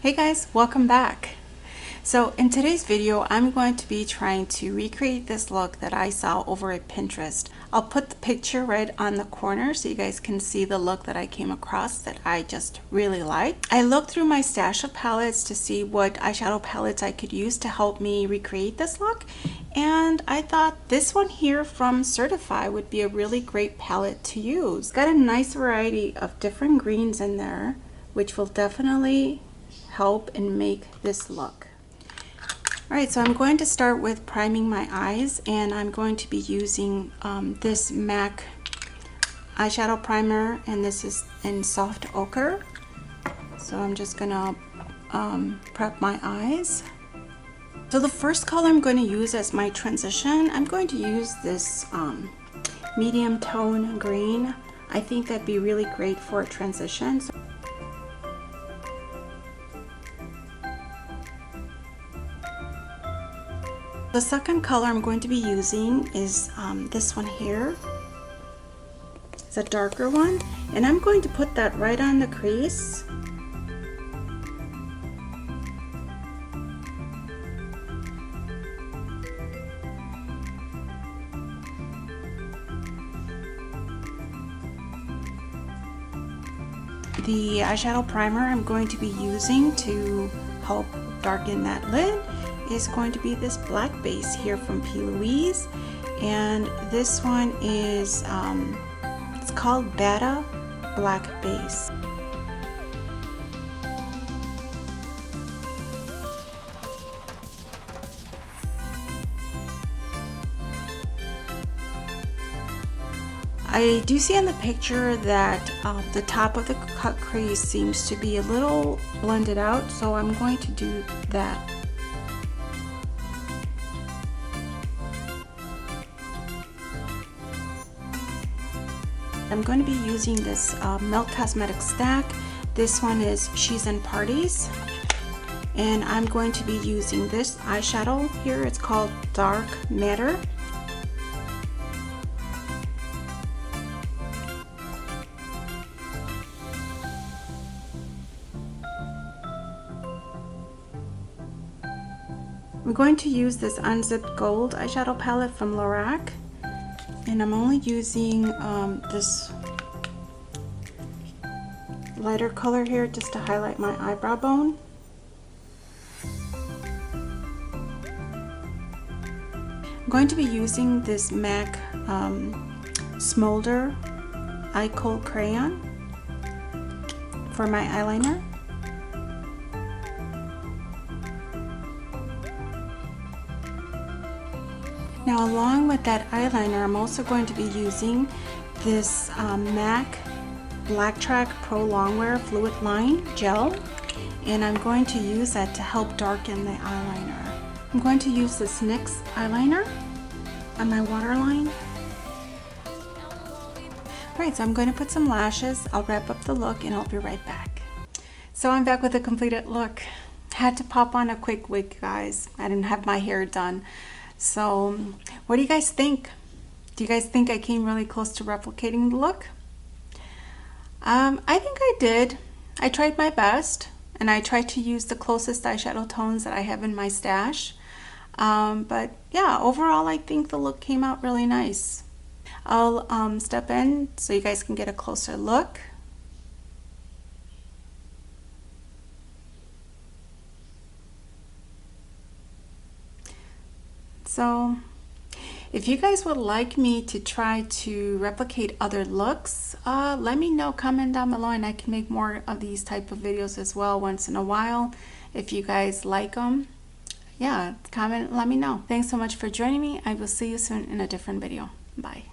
Hey guys, welcome back. So in today's video, I'm going to be trying to recreate this look that I saw over at Pinterest. I'll put the picture right on the corner so you guys can see the look that I came across that I just really like. I looked through my stash of palettes to see what eyeshadow palettes I could use to help me recreate this look. And I thought this one here from Certifeye would be a really great palette to use. It's got a nice variety of different greens in there, which will definitely help and make this look. Alright, so I'm going to start with priming my eyes, and I'm going to be using this MAC eyeshadow primer, and this is in soft ochre. So I'm just gonna prep my eyes. So the first color I'm going to use as my transition, I'm going to use this medium tone green. I think that'd be really great for a transition. The second color I'm going to be using is this one here. It's a darker one, and I'm going to put that right on the crease. The eyeshadow primer I'm going to be using to help darken that lid is going to be this black base here from P. Louise, and this one is it's called Bata Black Base. I do see in the picture that the top of the cut crease seems to be a little blended out, so I'm going to do that. I'm going to be using this Milk Cosmetics stack. This one is She's in Parties, and I'm going to be using this eyeshadow here. It's called Dark Matter. I'm going to use this Unzipped Gold eyeshadow palette from Lorac. And I'm only using this lighter color here just to highlight my eyebrow bone. I'm going to be using this MAC Smolder Eye Kohl Crayon for my eyeliner. Now, along with that eyeliner, I'm also going to be using this MAC Black Track Pro Longwear Fluid Line Gel, and I'm going to use that to help darken the eyeliner. I'm going to use this NYX eyeliner on my waterline. Alright, so I'm going to put some lashes. I'll wrap up the look and I'll be right back. So I'm back with a completed look. Had to pop on a quick wig, guys. I didn't have my hair done. So what do you guys think? Do you guys think I came really close to replicating the look? I think I did. I tried my best, and I tried to use the closest eyeshadow tones that I have in my stash. But yeah, overall I think the look came out really nice. I'll step in so you guys can get a closer look. So if you guys would like me to try to replicate other looks, let me know, comment down below, and I can make more of these type of videos as well once in a while. If you guys like them, yeah, comment, let me know. Thanks so much for joining me. I will see you soon in a different video. Bye.